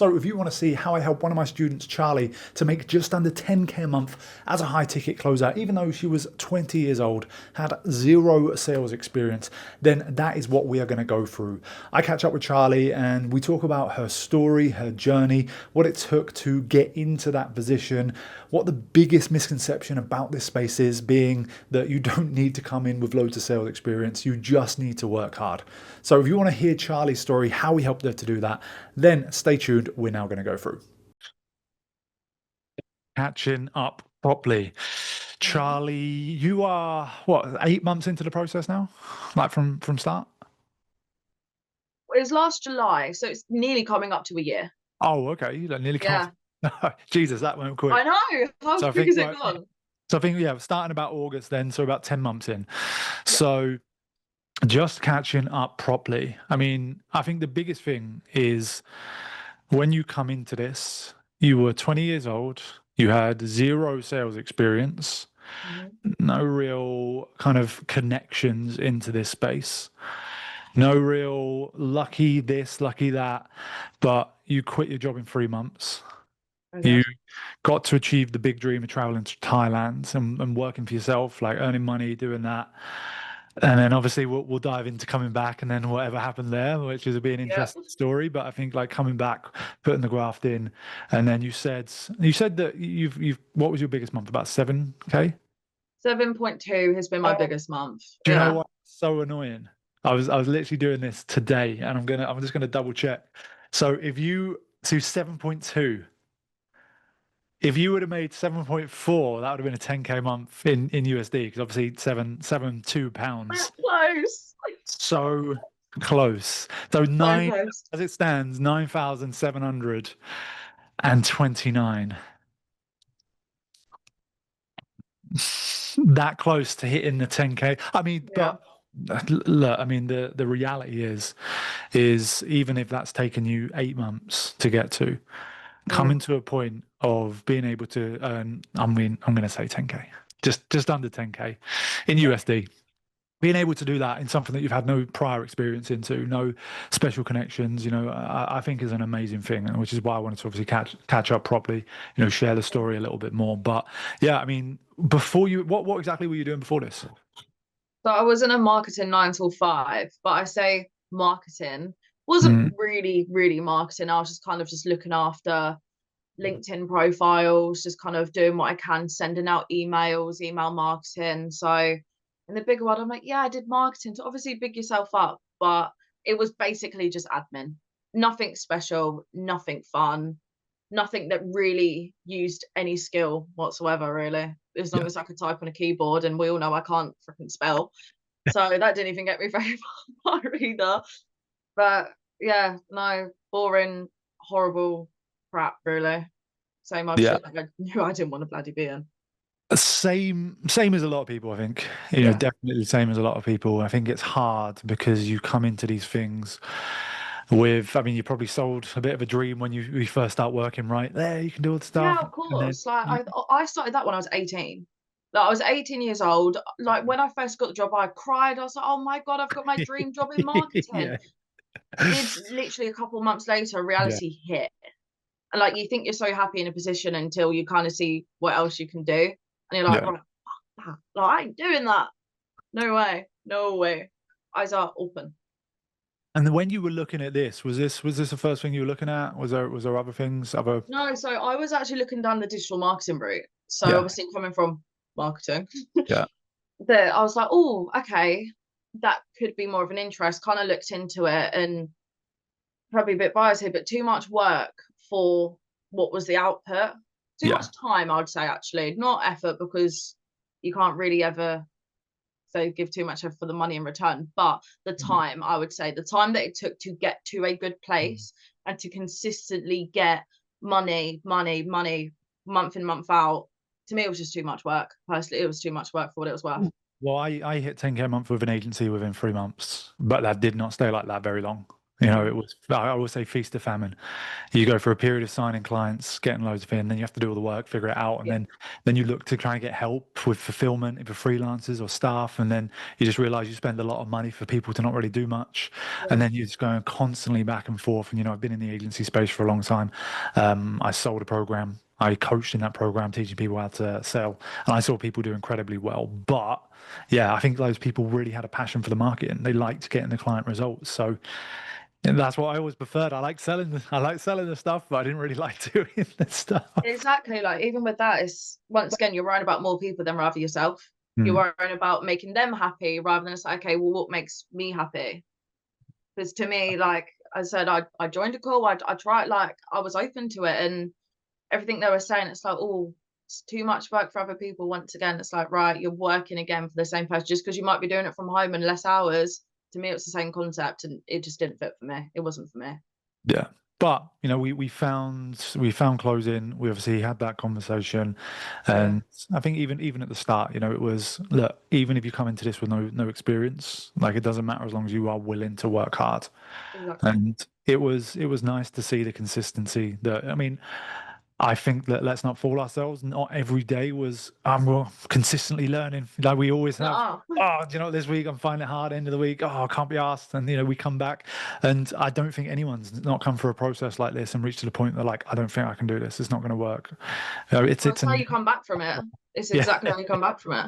So if you want to see how I help one of my students, Charlie, to make just under 10K a month as a high ticket closer, even though she was 20 years old, had zero sales experience, then that is what we are going to go through. I catch up with Charlie and we talk about her story, her journey, what it took to get into that position, what the biggest misconception about this space is, being that you don't need to come in with loads of sales experience, you just need to work hard. So if you want to hear Charlie's story, how we helped her to do that, then stay tuned. We're now going to go through. Catching up properly. Charlie, you are what, 8 months into the process now? Like from start? It was last July, so it's nearly coming up to a year. Oh, okay. You nearly come. Yeah. Jesus, that went quick. I know. How So I quick think is it like, gone? so I think yeah, starting about August then, so about 10 months in. Yeah. So just catching up properly. I mean, I think the biggest thing is when you come into this, you were 20 years old, you had zero sales experience, no real kind of connections into this space, no real lucky this, lucky that, but you quit your job in 3 months. Okay. You got to achieve the big dream of traveling to Thailand and working for yourself, like earning money, doing that. And then obviously we'll dive into coming back and then whatever happened there, which is a be an Yeah. interesting story. But I think like coming back, putting the graft in, and then you said that you've what was your biggest month? About 7K? 7.2 has been my Oh, biggest month. do you know Yeah. what? So annoying. I was literally doing this today, and I'm just gonna double check. So if you 7.2. If you would have made 7.4, that would have been a 10K month in USD, because obviously £7.72. Close. So close. So So nine, close. as it stands, 9,729. That close to hitting the 10K. I mean, Yeah. but look, I mean, the reality is even if that's taken you 8 months to get to, coming to a point of being able to earn, I mean, I'm going to say 10K, just under 10K in USD. Being able to do that in something that you've had no prior experience into, no special connections, I think is an amazing thing, and which is why I wanted to obviously catch up properly, share the story a little bit more. But yeah, I mean, before you, what exactly were you doing before this? So I was in a marketing 9 till 5, but I say marketing wasn't Mm, really, really marketing. I was just kind of just looking after LinkedIn profiles, just kind of doing what I can, sending out emails, email marketing. So in the bigger world, I'm like, yeah, I did marketing to obviously big yourself up, but it was basically just admin. Nothing special, nothing fun, nothing that really used any skill whatsoever, really. As long yeah, as I could type on a keyboard, and we all know I can't freaking spell. So that didn't even get me very far either. But yeah, no, boring, horrible crap, really. Same old yeah. shit that I knew I didn't want to bloody be in. Same as a lot of people, I think. Yeah. Definitely the same as a lot of people. I think it's hard because you come into these things with, I mean, you probably sold a bit of a dream when you first start working, right? There, you can do all the Yeah, stuff, of and then course. Like I started that when I was 18. Like I was 18 years old. Like when I first got the job, I cried. I was like, oh my God, I've got my dream job in marketing. yeah, It's literally a couple of months later, yeah, reality hit. And like you think you're so happy in a position until you kind of see what else you can do. And you're like, yeah. right, fuck that. Like I ain't doing that. No way. No way. Eyes are open. And then when you were looking at this, was this the first thing you were looking at? Was there other things, other? No, so I was actually looking down the digital marketing route. So Yeah, obviously coming from marketing, yeah, that I was like, oh, okay, that could be more of an interest. Kind of looked into it, and probably a bit biased here, but too much work for what was the output. Too much yeah. time, I would say, actually, not effort, because you can't really ever say give too much effort for the money in return. But the Mhm. time, I would say, the time that it took to get to a good place and to consistently get money, month in, month out. To me, it was just too much work. Personally, it was too much work for what it was worth. Well, I hit 10K a month with an agency within 3 months, but that did not stay like that very long. You know, it Mm. was, I always say feast or famine. You go for a period of signing clients, getting loads of in, then you have to do all the work, figure it out, and Yeah. then you look to try and get help with fulfillment for freelancers or staff, and then you just realize you spend a lot of money for people to not really do much, and Yeah. then you're just going constantly back and forth. And you know, I've been in the agency space for a long time. I sold a program. I coached in that program, teaching people how to sell, and I saw people do incredibly well. But yeah, I think those people really had a passion for the market and they liked getting the client results. So and that's what I always preferred. I like selling the stuff, but I didn't really like doing the stuff. Exactly. Like even with that, it's once again you're worrying about more people than rather yourself. You're Mm, worrying about making them happy rather than it's like, okay, well, what makes me happy? Because to me, like I said, I joined a call. I tried, like I was open to it, and everything they were saying, it's like, oh, it's too much work for other people. Once again, it's like, right, you're working again for the same person just because you might be doing it from home and less hours. To me, it's the same concept, and it just didn't fit for me. It wasn't for me. yeah. But you know, we found closing. We obviously had that conversation, Yeah, and I think even at the start, you know, it was look, even if you come into this with no experience, like it doesn't matter as long as you are willing to work hard. exactly. And it was nice to see the consistency that I mean, I think that let's not fool ourselves. Not every day was well, consistently learning like we always have. No, Oh, do you know what, this week I'm finding it hard. End of the week, oh, I can't be asked. And you know, we come back, and I don't think anyone's not come through a process like this and reached to the point that like I don't think I can do this. It's not going to work. It's well, it's it's how an you come back from it. It's yeah. exactly how you come back from it.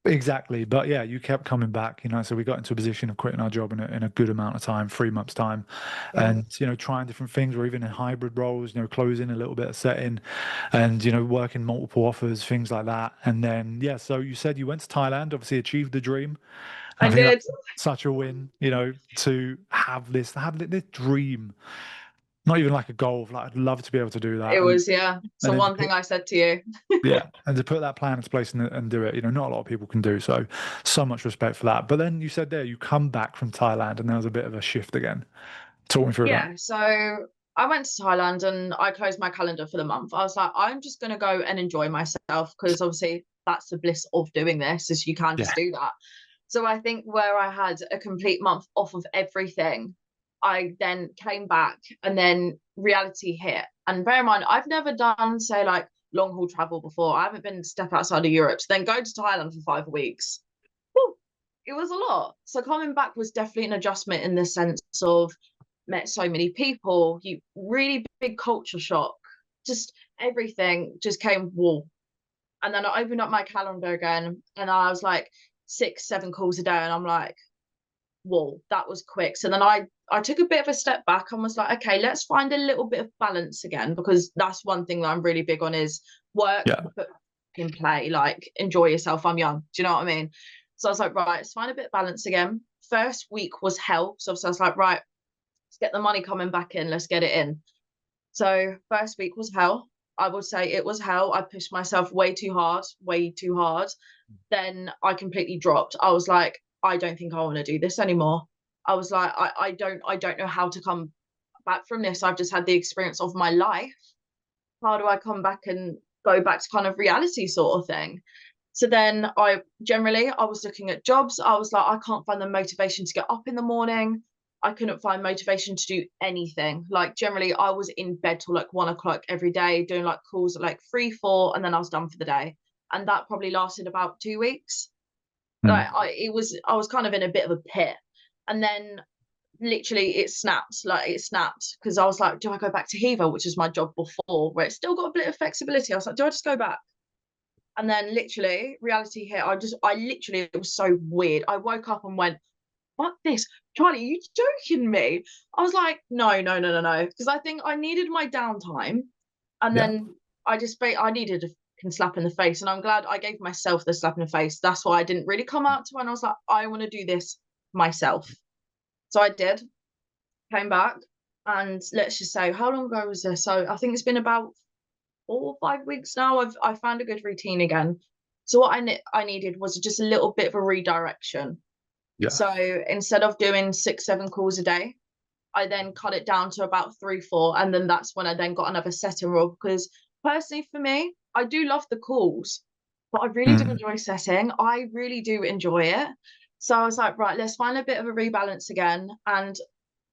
Exactly. But yeah, you kept coming back, you know, so we got into a position of quitting our job in a good amount of time, 3 months time, Yeah. and, you know, trying different things or even in hybrid roles, you know, closing a little bit of setting and, you know, working multiple offers, things like that. And then, yeah, so you said you went to Thailand, obviously achieved the dream. I And I think did. that's such a win, you know, to have this dream, not even like a goal of like, I'd love to be able to do It that. was, yeah. And So then to one thing put I said to you. yeah, and to put that plan into place and do it, you know, not a lot of people can do. So, so much respect for that. But then you said there you come back from Thailand, and there was a bit of a shift again. Talk me through that. Yeah, so I went to Thailand and I closed my calendar for the month. I was like, I'm just gonna go and enjoy myself because obviously that's the bliss of doing this, is you can Yeah. just do that. So I think where I had a complete month off of everything, I then came back and then reality hit. And bear in mind, I've never done, say, like long haul travel before. I haven't been step outside of Europe. So then go to Thailand for 5 weeks. Whew, it was a lot. So coming back was definitely an adjustment in the sense of met so many people, you really big culture shock, just everything just came wall. And then I opened up my calendar again and I was like 6 7 calls a day and I'm like, whoa, that was quick. So then I took a bit of a step back and was like, okay, let's find a little bit of balance again, because that's one thing that I'm really big on is work Yeah. but in play, like enjoy yourself. I'm young, do you know what I mean? So I was like, right, let's find a bit of balance again. First week was hell, so I was like, right, let's get the money coming back in, let's get it in. So first week was hell. I would say it was hell. I pushed myself way too hard, way too hard. Then I completely dropped. I was like, I don't think I want to do this anymore. I was like, I don't know how to come back from this. I've just had the experience of my life. How do I come back and go back to kind of reality sort of thing? So then I was looking at jobs. I was like, I can't find the motivation to get up in the morning. I couldn't find motivation to do anything. Like generally I was in bed till like 1 o'clock every day, doing like calls at like 3 4, and then I was done for the day. And that probably lasted about 2 weeks. Mm. Like I was kind of in a bit of a pit. And then literally it snapped because I was like, do I go back to Hiva, which is my job before, where it's still got a bit of flexibility? I was like, do I just go back? And then literally reality hit. I literally, it was so weird. I woke up and went, fuck this. Charlie, are you joking me? I was like, no, no, no, no, no. Because I think I needed my downtime. And Yeah. then I needed a fucking slap in the face. And I'm glad I gave myself the slap in the face. That's why I didn't really come out to when I was like, I want to do this myself. So I did, came back. And let's just say, how long ago was this? So I think it's been about 4 or 5 weeks now. I found a good routine again. So what I needed was just a little bit of a redirection. Yeah. So instead of doing 6 7 calls a day, I then cut it down to about 3 4, and then that's when I then got another setting rule. Because personally, for me, I do love the calls, but I really do Mm. enjoy setting. I really do enjoy it. So I was like, right, let's find a bit of a rebalance again. And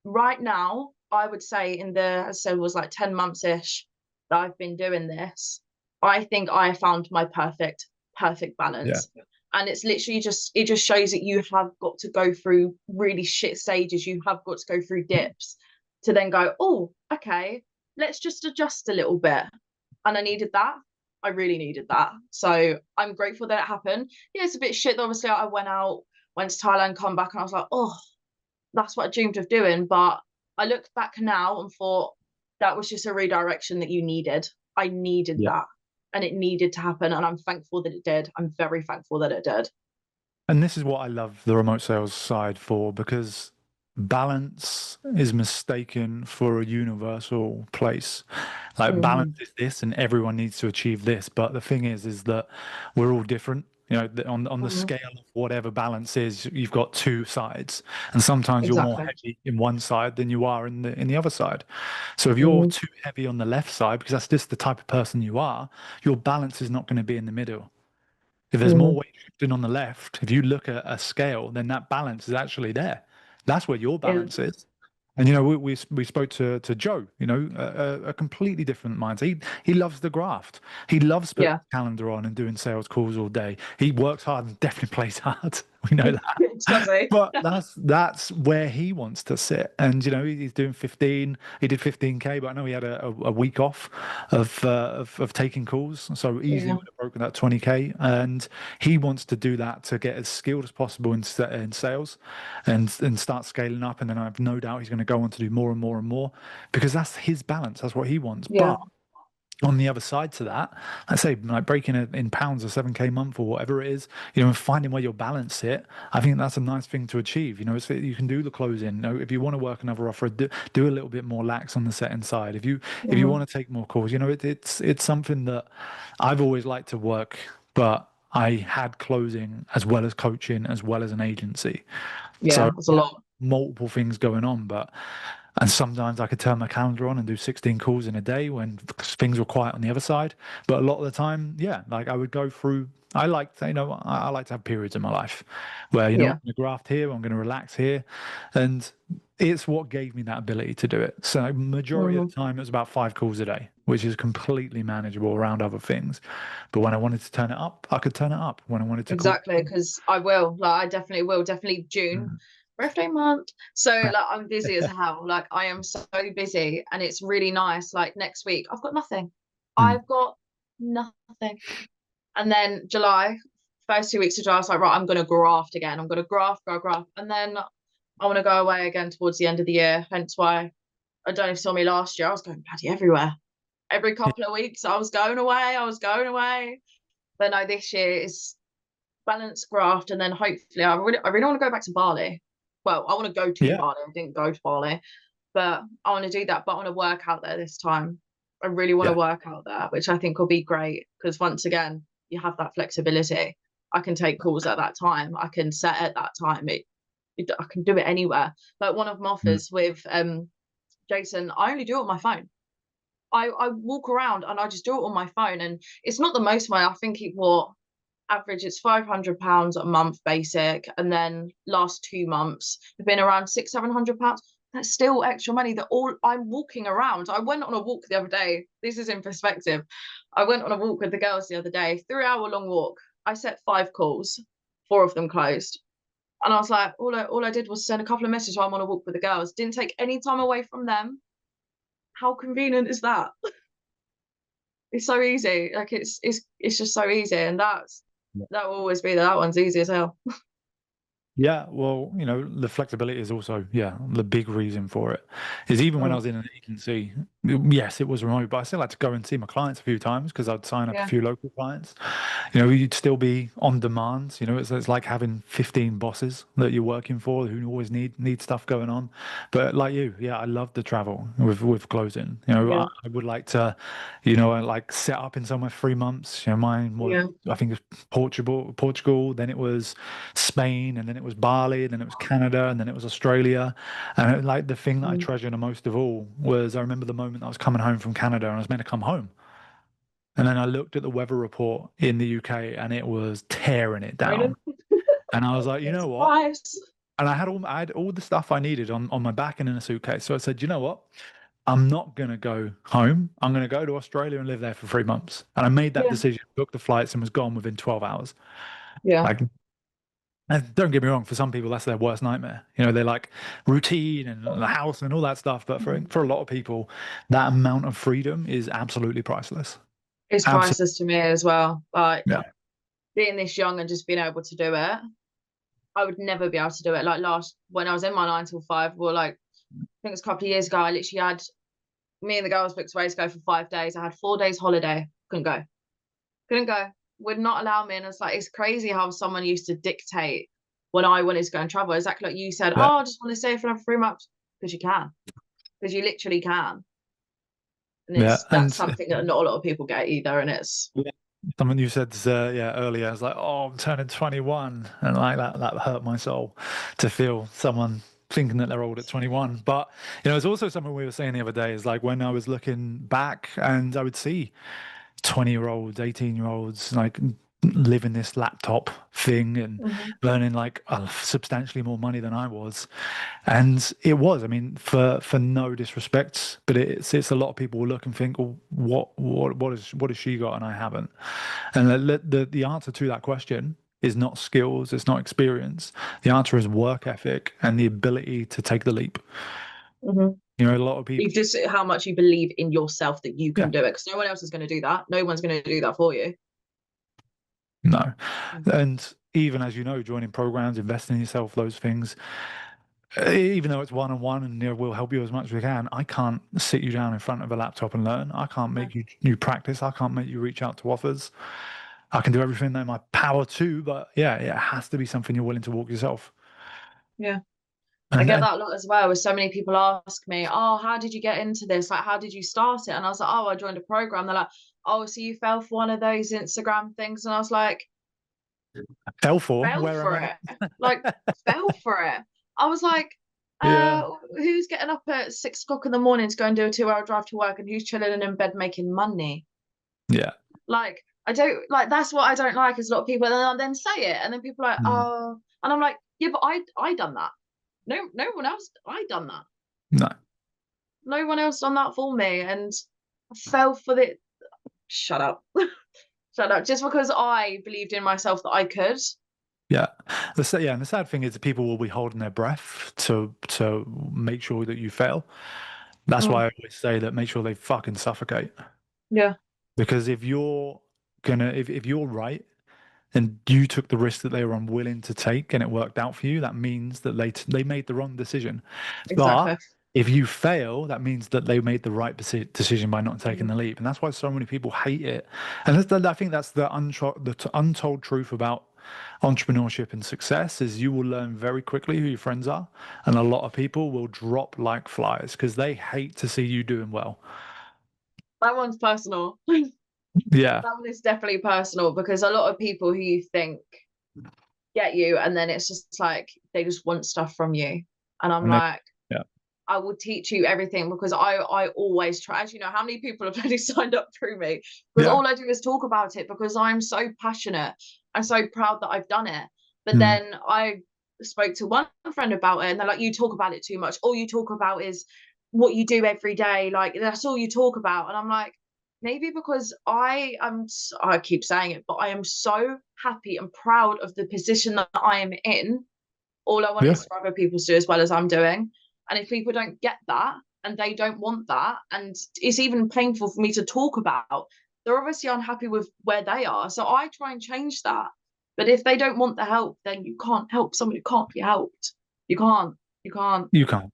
right now, I would say in the, as I said, was like 10 months ish that I've been doing this. I think I found my perfect Yeah. balance. And it's literally just, it just shows that you have got to go through really shit stages. You have got to go through dips to then go, oh, okay, let's just adjust a little bit. And I needed that. I really needed that. So I'm grateful that it happened. Yeah, it's a bit shit. Obviously, I went out, went to Thailand, come back, and I was like, oh, that's what I dreamed of doing. But I looked back now and thought that was just a redirection that you needed. I needed Yeah. that and it needed to happen. And I'm thankful that it did. I'm very thankful that it did. And this is what I love the remote sales side for, because balance is mistaken for a universal place. Like balance Mm-hmm. is this, and everyone needs to achieve this. But the thing is that we're all different. You know, on the Mm-hmm. scale of whatever balance is, you've got two sides, and sometimes you're more Exactly. heavy in one side than you are in the other side. So if you're Mm-hmm. too heavy on the left side, because that's just the type of person you are, your balance is not going to be in the middle. If there's more Mm-hmm. weight shifting on the left, if you look at a scale, then that balance is actually there. That's where your Yeah. balance is. And you know, we spoke to Joe. You know, a completely different mindset. He loves the graft. He loves putting Yeah. the calendar on and doing sales calls all day. He works hard and definitely plays hard. We know that. Does he? But that's where he wants to sit. And you know, he's doing 15. He did 15K, but I know he had a week off of taking calls, so easily Yeah. would have broken that 20K. And he wants to do that to get as skilled as possible in sales, and start scaling up. And then I have no doubt he's going to go on to do more and more and more, because that's his balance. That's what he wants. Yeah. But on the other side to that, let's say like breaking it in pounds or 7K month or whatever it is, you know, and finding where your balance sit, I think that's a nice thing to achieve. You know, it's, you can do the closing. You know, if you want to work another offer, do a little bit more lax on the setting side. If you Mm-hmm. want to take more calls, you know, it's something that I've always liked to work, but I had closing as well as coaching as well as an agency. Yeah. So It's a lot. multiple things going on, but and sometimes I could turn my calendar on and do 16 calls in a day when things were quiet on the other side. But a lot of the time, yeah, like I would go through. I like to, you know, I like to have periods in my life where, you know, I'm Yeah. going to graft here, I'm going to relax here, and it's what gave me that ability to do it. So majority of Mm-hmm. the time, it was about 5 calls a day, which is completely manageable around other things. But when I wanted to turn it up, I could turn it up. When I wanted to call, Exactly, because I will. Like, I definitely will. Definitely June, birthday month. So, like, I'm busy as hell. Like, I am so busy, and it's really nice. Like, next week, I've got nothing. Mm. I've got nothing. And then July, first 2 weeks of July, I was like, right, I'm gonna graft again. I'm gonna graft, graft, and then I want to go away again towards the end of the year. Hence why I don't know if you saw me last year. I was going bloody everywhere. Every couple of weeks, I was going away. I was going away. But no, this year is balance graft, and then hopefully I really want to go back to Bali. Well, I want to go to Yeah, Bali. I didn't go to Bali, but I want to do that. But I want to work out there this time. I really want to yeah, work out there, which I think will be great because once again, you have that flexibility. I can take calls at that time. I can set at that time. I can do it anywhere. Like one of my mm, offers with Jason, I only do it on my phone. I walk around and I just do it on my phone, and it's not the most money. I think it what average it's £500 a month basic, and then last 2 months have been around £600-700. That's still extra money that all I'm walking around. I went on a walk the other day. This is in perspective. I went on a walk with the girls the other day, 3 hour long walk. I set 5 calls, 4 of them closed. And I was like, all I did was send a couple of messages while I'm on a walk with the girls. Didn't take any time away from them. How convenient is that? It's so easy. Like it's just so easy. And that will always be there. That one's easy as hell. yeah. Well, you know, the flexibility is also, yeah, the big reason for it. Is even when I Mm, was in an agency, yes, it was remote, but I still had to go and see my clients a few times because I'd sign up a yeah. few local clients. You know, you'd still be on demand. You know, it's like having 15 bosses that you're working for who always need stuff going on. But like you, yeah, I love the travel with closing. You know, Yeah. I would like to, you know, like set up in somewhere 3 months. You know, mine was, Yeah. I think it was Portugal, then it was Spain, and then it was Bali, and then it was Canada, and then it was Australia. And like the thing that I Mm. treasure the most of all was I remember the moment I was coming home from Canada and I was meant to come home. And then I looked at the weather report in the UK and it was tearing it Raining. down. And I was like, you know what? Surprise. And I had all the stuff I needed on my back and in a suitcase. So I said, you know what? I'm not gonna go home. I'm gonna go to Australia and live there for 3 months. And I made that Yeah. decision, booked the flights, and was gone within 12 hours. Yeah. Like, and don't get me wrong, for some people that's their worst nightmare. You know, they like routine and the house and all that stuff. But for a lot of people, that amount of freedom is absolutely priceless. It's Absolutely. priceless to me as well. Like Yeah. being this young and just being able to do it, I would never be able to do it. Like when I was in my 9 till 5, well, like I think it was a couple of years ago, I literally had me and the girls booked away to go for 5 days. I had 4 days holiday. Couldn't go. Couldn't go. Would not allow me. And it's like, it's crazy how someone used to dictate when I wanted to go and travel. Exactly like you said, Yeah. oh, I just want to stay for another 3 months. Because you can. Because you literally can. And Yeah. that's And something that not a lot of people get either. And it's yeah, someone you said, yeah, earlier, I was like, oh, I'm turning 21. And like that hurt my soul to feel someone thinking that they're old at 21. But, it's also something we were saying the other day is like when I was looking back and I would see 20-year-olds, 18-year-olds, like living this laptop thing and Mhm. earning like substantially more money than I was. And it was, I mean, for no disrespect, but it's a lot of people will look and think, well, what has she got and I haven't? And the answer to that question is not skills, it's not experience. The answer is work ethic and the ability to take the leap. Mhm. A lot of people, You just how much you believe in yourself that you yeah, can do it. Because no one else is going to do that. No one's going to do that for you. no. Mm. And even as you know, joining programs, investing in yourself, those things, even though it's one-on-one and we'll help you as much as we can, I can't sit you down in front of a laptop and learn. I can't No. make you practice. I can't make you reach out to offers. I can do everything in my power to, but yeah, it has to be something you're willing to walk yourself. Yeah. I And get then, that a lot as well. With so many people ask me, "Oh, how did you get into this? Like, how did you start it?" And I was like, "Oh, I joined a program." They're like, "Oh, so you fell for one of those Instagram things?" And I was like, fell for "Fell where am for I? it, like, fell for it." I was like, Yeah, who's getting up at 6 o'clock in the morning to go and do a 2 hour drive to work, and who's chilling in bed making money?" yeah, Like, I don't like that's what I don't like is a lot of people then say it, and then people are like, mm, "Oh," and I'm like, "Yeah, but I done that. No one else. I done that." no, No one else done that for me, and I fell for the shut up. Shut up. Just because I believed in myself that I could. yeah. And the sad thing is that people will be holding their breath to make sure that you fail. That's Mm, why I always say that make sure they fucking suffocate. yeah, Because if you're right and you took the risk that they were unwilling to take and it worked out for you, that means that they made the wrong decision. But exactly. if you fail, that means that they made the right decision by not taking Mhm. the leap. And that's why so many people hate it. And I think that's the untold truth about entrepreneurship and success is you will learn very quickly who your friends are. And a lot of people will drop like flies because they hate to see you doing well. That one's personal. That Yeah. one is definitely personal because a lot of people who you think get you, and then it's just like they just want stuff from you. And I'm And then, like, yeah. I will teach you everything because I always try. As you know, how many people have already signed up through me? Because Yeah. all I do is talk about it because I'm so passionate. I'm so proud that I've done it. But Mm. then I spoke to one friend about it, and they're like, "You talk about it too much. All you talk about is what you do every day. Like that's all you talk about." And I'm like, maybe because I keep saying it, but I am so happy and proud of the position that I am in. All I want Yeah. is for other people to do as well as I'm doing. And if people don't get that and they don't want that, and it's even painful for me to talk about, they're obviously unhappy with where they are. So I try and change that. But if they don't want the help, then you can't help someone who can't be helped. You can't. You can't. You can't.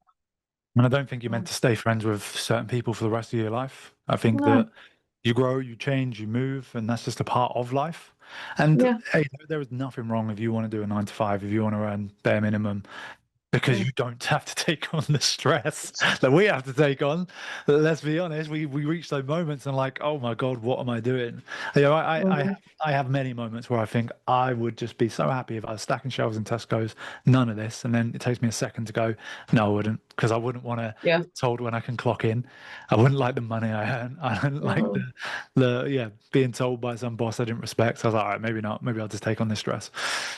And I don't think you're meant Mm. to stay friends with certain people for the rest of your life. I think No. that you grow, you change, you move, and that's just a part of life. And Yeah. hey, there is nothing wrong if you want to do a 9 to 5, if you want to earn bare minimum. because Mm. you don't have to take on the stress that we have to take on. Let's be honest, we reach those moments and like, oh my God, what am I doing? You know, Mm. I have many moments where I think I would just be so happy if I was stacking shelves in Tesco's, none of this, and then it takes me a second to go, no, I wouldn't, because I wouldn't want to Yeah. be told when I can clock in. I wouldn't like the money I earn. I don't like Mm. yeah, being told by some boss I didn't respect. So I was like, all right, maybe not. Maybe I'll just take on this stress.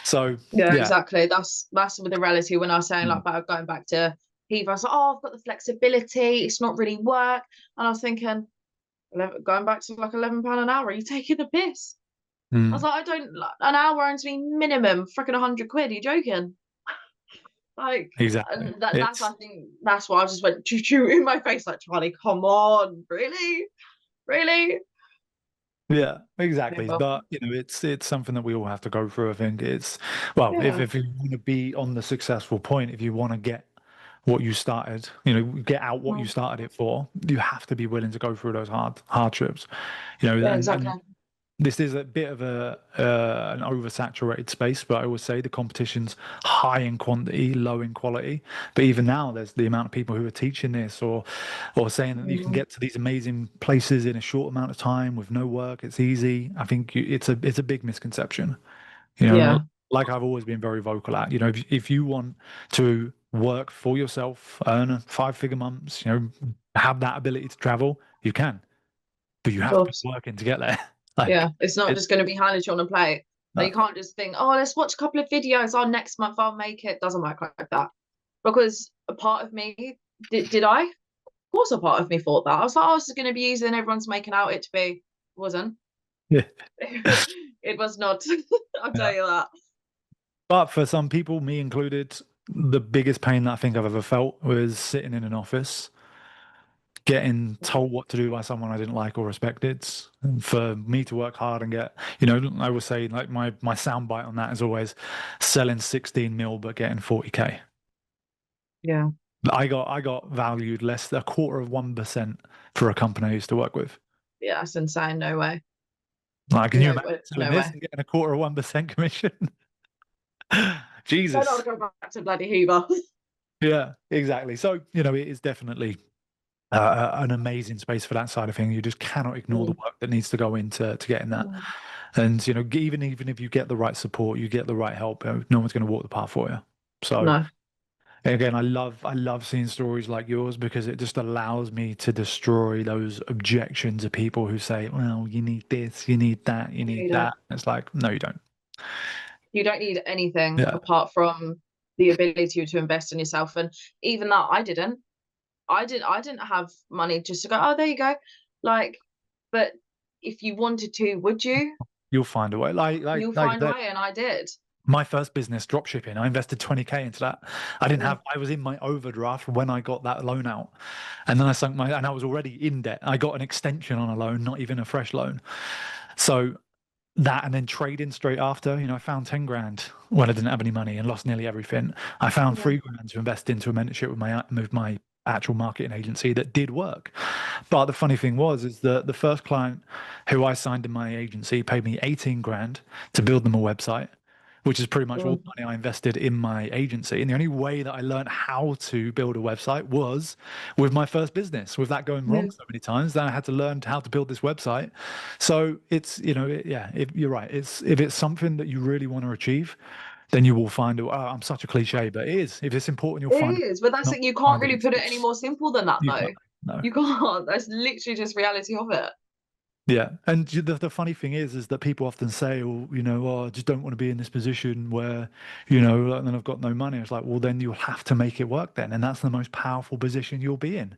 So Yeah, yeah. exactly. That's with the reality when I was saying like Mm. about going back to Heath. I was like, oh, I've got the flexibility. It's not really work, and I was thinking, going back to like £11 an hour. Are you taking the piss? I was Mm. like, I don't. Like, an hour earns me minimum freaking 100 quid. Are you joking? Like, Exactly. and that's I It's think that's why I just went choo choo in my face like, Charlie, come on, really, really. Yeah, Yeah, exactly. but But it's something that we all have to go through. I think it's well, yeah, if you want to be on the successful point, if you want to get what you started, get out what you mm, started it for, you have to be willing to go through those hardships. yeah, exactly. And this is a bit of a an oversaturated space, but I always say the competition's high in quantity, low in quality. But even now, there's the amount of people who are teaching this or saying that you can Mm, get to these amazing places in a short amount of time with no work. It's easy. I think it's a big misconception. You know, yeah, like I've always been very vocal at. If you want to work for yourself, earn a five-figure months, have that ability to travel, you can, but you of have to be course. working to get there. Like Yeah, it's not it. just going to be handed to you on a plate. Like, No. you can't just think, oh, let's watch a couple of videos. Oh, next month I'll make it. Doesn't work like that. Because a part of me did I? Of course, a part of me thought that. I was like, oh, this is going to be easy, and everyone's making out it to be. It wasn't. Yeah. It was not. I'll tell Yeah. you that. But for some people, me included, the biggest pain that I think I've ever felt was sitting in an office, getting told what to do by someone I didn't like or respected. And for me to work hard and get, I would say like my soundbite on that is always selling 16 mil but getting 40K. Yeah, I got valued less than a quarter of 1% for a company I used to work with. yeah, that's insane. No way. Like, can you No imagine way. selling No this way. and getting a quarter of 1% commission? Better not Jesus. go back to bloody Hoover. Yeah, exactly. So, it is definitely an amazing space for that side of thing. You just cannot ignore the Mm. work that needs to go into getting that. Mm. And, even if you get the right support, you get the right help, no one's going to walk the path for you. So No, again, I love seeing stories like yours because it just allows me to destroy those objections of people who say, well, you need this, you need that, you need you don't. that. It's like, no, you don't. You don't need anything Yeah. apart from the ability to invest in yourself. And even that, I didn't. I didn't have money just to go, oh, there you go. Like, but if you wanted to, would you? You'll find a way. You'll Like find a that. way, and I did. My first business, drop shipping, I invested 20K into that. Mm. I was in my overdraft when I got that loan out. And then and I was already in debt. I got an extension on a loan, not even a fresh loan. So that and then trading straight after, I found 10 grand when I didn't have any money and lost nearly everything. I found Yeah. 3 grand to invest into a mentorship with my actual marketing agency that did work. But the funny thing is that the first client who I signed in my agency paid me 18 grand to build them a website, which is pretty much all the Mm. money I invested in my agency. And the only way that I learned how to build a website was with my first business. With that going Yeah. wrong so many times, then I had to learn how to build this website. So it's, yeah, if you're right. If it's something that you really want to achieve, then you will find it. Oh, I'm such a cliche, but it is. If it's important, you'll It find it. is, but that's Not it. You can't find an really put it any excuse. more simple than that, You though. can't. No. You can't. That's literally just reality of it. Yeah, and the funny thing is that people often say, "Oh, oh, I just don't want to be in this position where, and then I've got no money." It's like, well, then you'll have to make it work then, and that's the most powerful position you'll be in,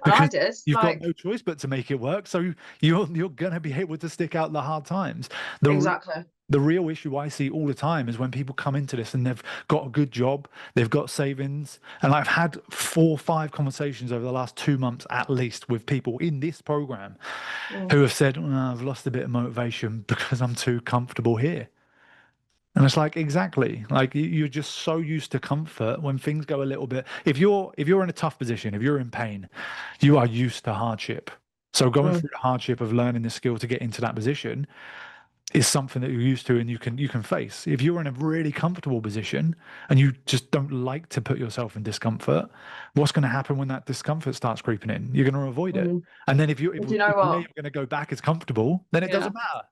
And I because did. you've got Like, no choice but to make it work. So you're gonna be able to stick out the hard times. The exactly. the real issue I see all the time is when people come into this and they've got a good job, they've got savings. And I've had 4 or 5 conversations over the last 2 months at least with people in this program Mm. who have said, "Oh, I've lost a bit of motivation because I'm too comfortable here." And it's like, exactly. Like you're just so used to comfort when things go a little bit. If you're in a tough position, if you're in pain, you are used to hardship. So going Mm. through the hardship of learning the skill to get into that position is something that you're used to and you can face. If you're in a really comfortable position and you just don't like to put yourself in discomfort, what's going to happen when that discomfort starts creeping in? You're going to avoid it. Mm. And then if Do you know where what? you're going to go back is comfortable, then it Yeah. doesn't matter.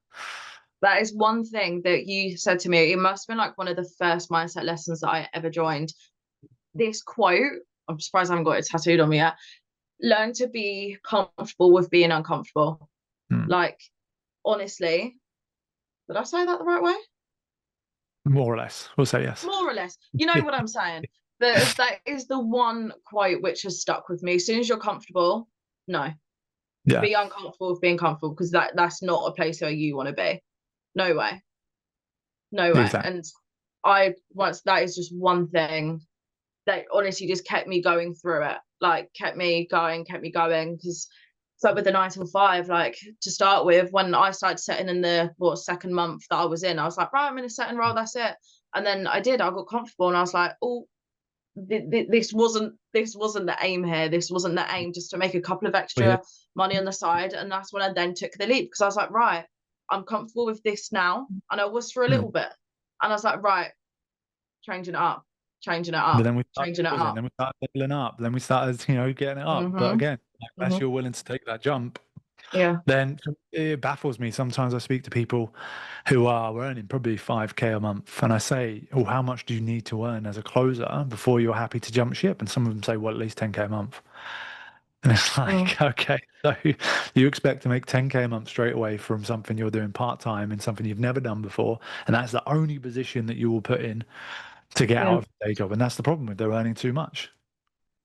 That is one thing that you said to me. It must have been like one of the first mindset lessons that I ever joined. This quote, I'm surprised I haven't got it tattooed on me yet. Learn to be comfortable with being uncomfortable. Hmm. Like, honestly, did I say that the right way? More or less. We'll say yes. More or less. You know what I'm saying? That is the one quote which has stuck with me. As soon as you're comfortable, no. Yeah. Be uncomfortable with being comfortable, because that's not a place where you want to be. No way. No way. Exactly. And that is just one thing that honestly just kept me going through it. Like, kept me going. Because it's like with the 9 till 5, like, to start with, when I started setting in the second month that I was in, I was like, right, I'm in a setting role, that's it. And then I got comfortable, and I was like, oh, this wasn't the aim here. This wasn't the aim, just to make a couple of extra money on the side. And that's when I then took the leap, because I was like, right, I'm comfortable with this now. And I was for a little bit. And I was like, right, changing it up. But then we started changing it pausing, up. then we started leveling up, then we started, getting it up. But Mm-hmm. again, unless you're willing to take that jump, Yeah. then it baffles me. Sometimes I speak to people who are earning probably 5K a month, and I say, "Oh, how much do you need to earn as a closer before you're happy to jump ship?" And some of them say, "Well, at least 10K a month." And it's like, okay, so you expect to make 10K a month straight away from something you're doing part-time and something you've never done before, and that's the only position that you will put in to get out of a day job. And that's the problem with they're earning too much.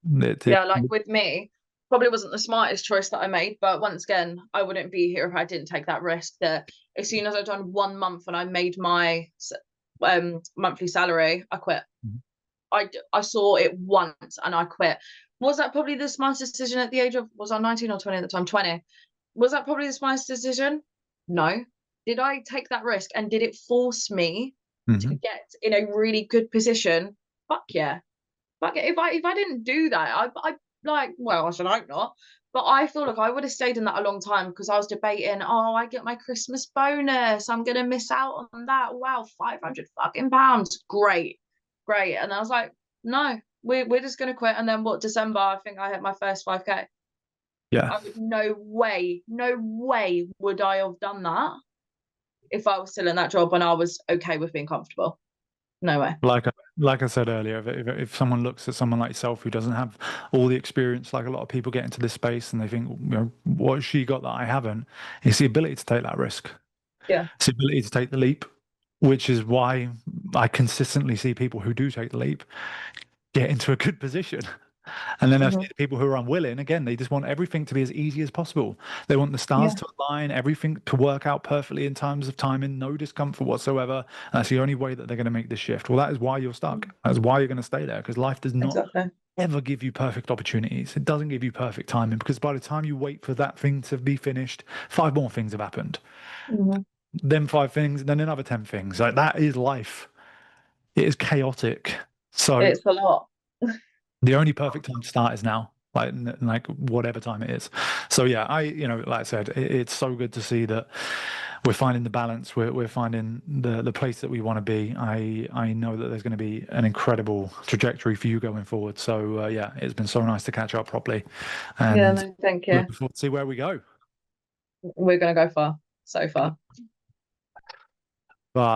Yeah, like with me, probably wasn't the smartest choice that I made, but once again, I wouldn't be here if I didn't take that risk. That as soon as I'd done 1 month and I made my monthly salary, I quit. I saw it once and I quit. Was that probably the smartest decision at the age of, was I 19 or 20 at the time? 20. Was that probably the smartest decision? No. Did I take that risk, and did it force me to get in a really good position? Fuck yeah. Fuck it. If I didn't do that, I like, well, I should hope not. But I feel like I would have stayed in that a long time, because I was debating, oh, I get my Christmas bonus, I'm gonna miss out on that. Wow, 500 fucking pounds. Great. And I was like, no, we're just gonna quit. And then December, I think I hit my first 5K. Yeah. No way would I have done that if I was still in that job and I was okay with being comfortable. No way. Like I said earlier, if someone looks at someone like yourself who doesn't have all the experience, like a lot of people get into this space and they think, what has she got that I haven't? It's the ability to take that risk. Yeah. It's the ability to take the leap, which is why I consistently see people who do take the leap get into a good position. And then I see the people who are unwilling, again, they just want everything to be as easy as possible. They want the stars to align, everything to work out perfectly in terms of timing, no discomfort whatsoever. And that's the only way that they're going to make this shift. Well, that is why you're stuck. That's why you're going to stay there, because life does not ever give you perfect opportunities. It doesn't give you perfect timing, because by the time you wait for that thing to be finished, 5 more things have happened. Then 5 things, then another 10 things. Like, that is life. It is chaotic. So it's a lot. The only perfect time to start is now, like whatever time it is. So yeah, like I said, it's so good to see that we're finding the balance. We're finding the place that we want to be. I know that there's going to be an incredible trajectory for you going forward. So yeah, it's been so nice to catch up properly. And thank you. looking forward to see where we go. We're going to go far. So far.